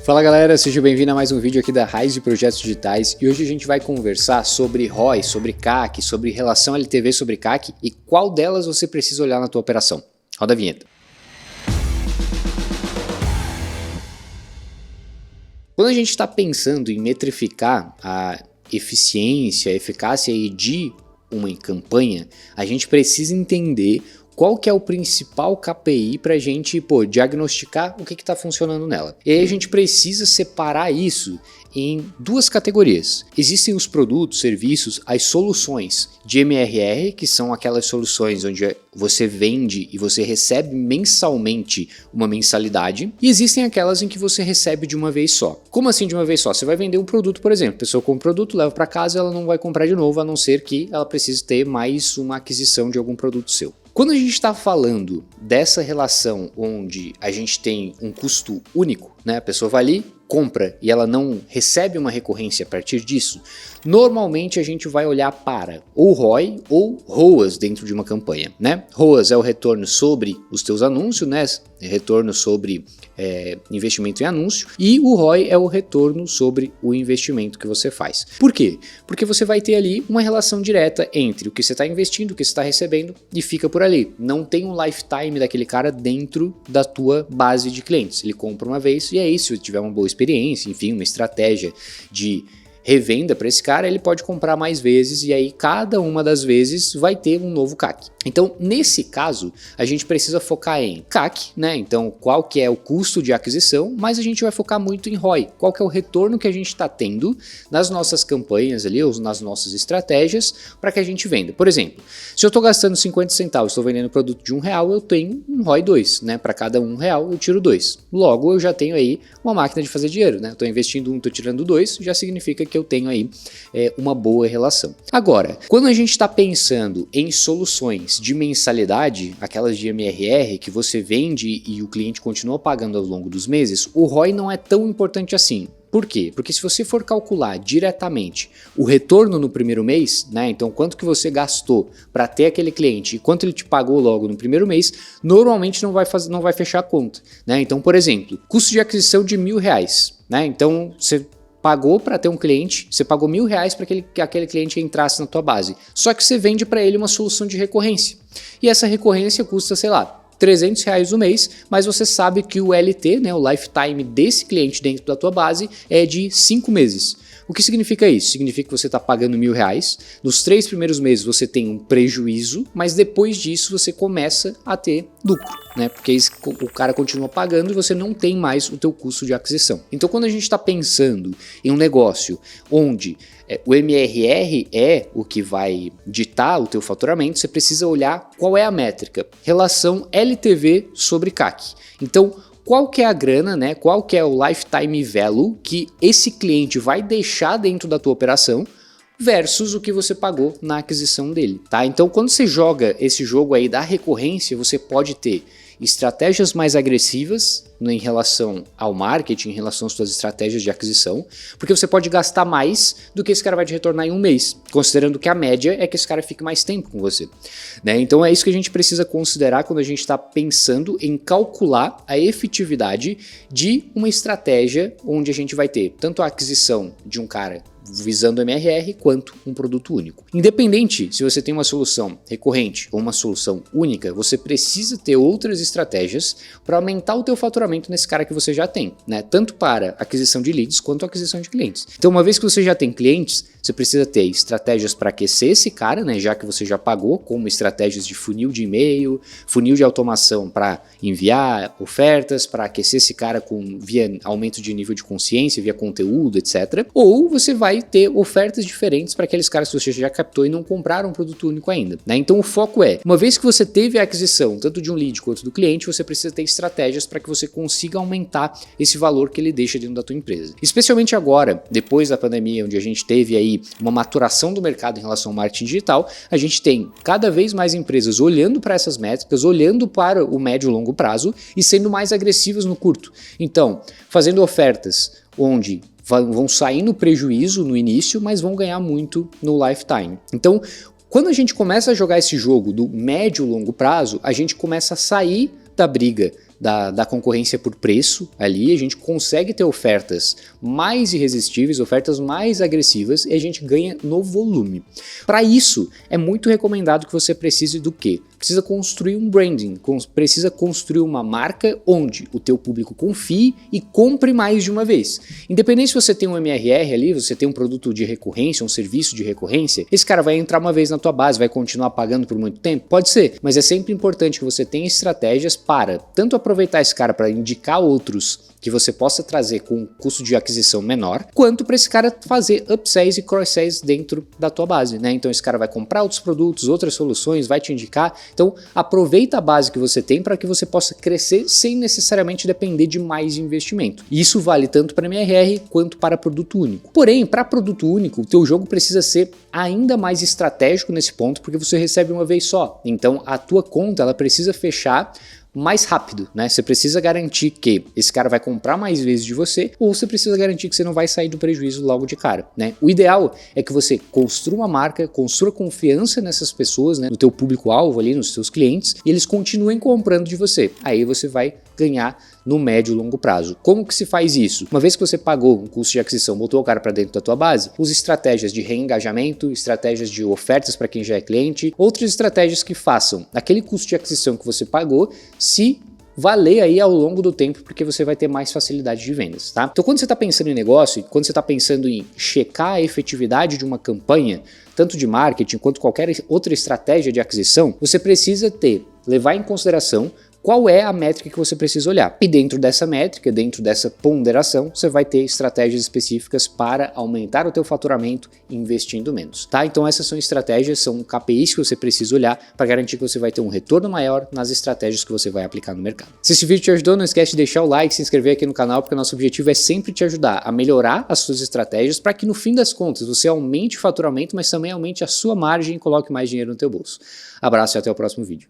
Fala galera, seja bem-vindo a mais um vídeo aqui da Raiz de Projetos Digitais e hoje a gente vai conversar sobre ROI, sobre CAC, sobre relação LTV sobre CAC e qual delas você precisa olhar na tua operação. Roda a vinheta. Quando a gente está pensando em metrificar a eficiência, a eficácia de uma campanha, a gente precisa entender qual que é o principal KPI para a gente diagnosticar o que está funcionando nela. E aí a gente precisa separar isso em duas categorias. Existem os produtos, serviços, as soluções de MRR, que são aquelas soluções onde você vende e você recebe mensalmente uma mensalidade, e existem aquelas em que você recebe de uma vez só. Como assim de uma vez só? Você vai vender um produto, por exemplo, a pessoa compra um produto, leva para casa, ela não vai comprar de novo, a não ser que ela precise ter mais uma aquisição de algum produto seu. Quando a gente está falando dessa relação onde a gente tem um custo único, né? A pessoa vai ali, compra e ela não recebe uma recorrência a partir disso, normalmente a gente vai olhar para ou ROI ou ROAS dentro de uma campanha, né? ROAS é o retorno sobre os teus anúncios, né? Retorno sobre investimento em anúncio, e o ROI é o retorno sobre o investimento que você faz. Por quê? Porque você vai ter ali uma relação direta entre o que você está investindo, o que você está recebendo e fica por ali. Não tem um lifetime daquele cara dentro da tua base de clientes. Ele compra uma vez e é isso, se tiver uma boa experiência, enfim, uma estratégia de revenda para esse cara, ele pode comprar mais vezes e aí cada uma das vezes vai ter um novo CAC. Então, nesse caso, a gente precisa focar em CAC, né? Então, qual que é o custo de aquisição, mas a gente vai focar muito em ROI. Qual que é o retorno que a gente está tendo nas nossas campanhas ali, ou nas nossas estratégias para que a gente venda. Por exemplo, se eu estou gastando 50 centavos, estou vendendo produto de R$1, eu tenho um ROI 2, né? Para cada R$1 eu tiro 2. Logo, eu já tenho aí uma máquina de fazer dinheiro, né? Estou investindo 1, estou tirando 2, já significa que eu tenho aí uma boa relação. Agora, quando a gente está pensando em soluções de mensalidade, aquelas de MRR que você vende e o cliente continua pagando ao longo dos meses, o ROI não é tão importante assim. Por quê? Porque se você for calcular diretamente o retorno no primeiro mês, né? Então quanto que você gastou para ter aquele cliente e quanto ele te pagou logo no primeiro mês, normalmente não vai fechar a conta, né? Então, por exemplo, custo de aquisição de R$1.000, né? Então você pagou para ter um cliente, você pagou R$1.000 para que aquele cliente entrasse na tua base. Só que você vende para ele uma solução de recorrência. E essa recorrência custa, sei lá, R$300 no mês, mas você sabe que o LT, né, o lifetime desse cliente dentro da tua base é de 5 meses. O que significa isso? Significa que você está pagando R$1.000, nos 3 primeiros meses você tem um prejuízo, mas depois disso você começa a ter lucro, né? Porque o cara continua pagando e você não tem mais o teu custo de aquisição. Então quando a gente está pensando em um negócio onde o MRR é o que vai ditar o teu faturamento, você precisa olhar qual é a métrica, relação LTV sobre CAC. Então, qual que é a grana, né? Qual que é o lifetime value que esse cliente vai deixar dentro da tua operação versus o que você pagou na aquisição dele, tá? Então, quando você joga esse jogo aí da recorrência, você pode ter estratégias mais agressivas em relação ao marketing, em relação às suas estratégias de aquisição, porque você pode gastar mais do que esse cara vai te retornar em um mês, considerando que a média é que esse cara fique mais tempo com você, né? Então é isso que a gente precisa considerar quando a gente está pensando em calcular a efetividade de uma estratégia onde a gente vai ter tanto a aquisição de um cara visando MRR quanto um produto único. Independente se você tem uma solução recorrente ou uma solução única, você precisa ter outras estratégias para aumentar o teu faturamento nesse cara que você já tem, né? Tanto para aquisição de leads quanto aquisição de clientes. Então, uma vez que você já tem clientes, você precisa ter estratégias para aquecer esse cara, né? Já que você já pagou, como estratégias de funil de e-mail, funil de automação para enviar ofertas, para aquecer esse cara via aumento de nível de consciência, via conteúdo, etc. Ou você vai ter ofertas diferentes para aqueles caras que você já captou e não compraram um produto único ainda, né? Então o foco é, uma vez que você teve a aquisição tanto de um lead quanto do cliente, você precisa ter estratégias para que você consiga aumentar esse valor que ele deixa dentro da tua empresa. Especialmente agora, depois da pandemia, onde a gente teve aí uma maturação do mercado em relação ao marketing digital, a gente tem cada vez mais empresas olhando para essas métricas, olhando para o médio e longo prazo e sendo mais agressivas no curto. Então, fazendo ofertas onde vão sair no prejuízo no início, mas vão ganhar muito no lifetime. Então, quando a gente começa a jogar esse jogo do médio e longo prazo, a gente começa a sair da briga da concorrência por preço ali, a gente consegue ter ofertas mais irresistíveis, ofertas mais agressivas e a gente ganha no volume. Para isso, é muito recomendado que você precise do quê? Precisa construir um branding, precisa construir uma marca onde o teu público confie e compre mais de uma vez. Independente se você tem um MRR ali, você tem um produto de recorrência, um serviço de recorrência, esse cara vai entrar uma vez na tua base, vai continuar pagando por muito tempo? Pode ser, mas é sempre importante que você tenha estratégias para tanto aproveitar esse cara para indicar outros que você possa trazer com custo de aquisição menor, quanto para esse cara fazer upsells e cross-sells dentro da tua base, né? Então esse cara vai comprar outros produtos, outras soluções, vai te indicar. Então aproveita a base que você tem para que você possa crescer sem necessariamente depender de mais investimento. E isso vale tanto para MRR quanto para produto único. Porém, para produto único, o teu jogo precisa ser ainda mais estratégico nesse ponto, porque você recebe uma vez só. Então a tua conta ela precisa fechar mais rápido, né? Você precisa garantir que esse cara vai comprar mais vezes de você, ou você precisa garantir que você não vai sair do prejuízo logo de cara, né? O ideal é que você construa uma marca, construa confiança nessas pessoas, né? No teu público-alvo ali, nos seus clientes, e eles continuem comprando de você. Aí você vai ganhar no médio e longo prazo. Como que se faz isso? Uma vez que você pagou um custo de aquisição, botou o cara para dentro da tua base, use estratégias de reengajamento, estratégias de ofertas para quem já é cliente, outras estratégias que façam aquele custo de aquisição que você pagou se valer aí ao longo do tempo, porque você vai ter mais facilidade de vendas, tá? Então quando você está pensando em negócio, quando você está pensando em checar a efetividade de uma campanha, tanto de marketing quanto qualquer outra estratégia de aquisição, você precisa levar em consideração qual é a métrica que você precisa olhar. E dentro dessa métrica, dentro dessa ponderação, você vai ter estratégias específicas para aumentar o teu faturamento investindo menos, tá? Então essas são estratégias, são KPIs que você precisa olhar para garantir que você vai ter um retorno maior nas estratégias que você vai aplicar no mercado. Se esse vídeo te ajudou, não esquece de deixar o like, se inscrever aqui no canal, porque o nosso objetivo é sempre te ajudar a melhorar as suas estratégias para que no fim das contas você aumente o faturamento, mas também aumente a sua margem e coloque mais dinheiro no teu bolso. Abraço e até o próximo vídeo.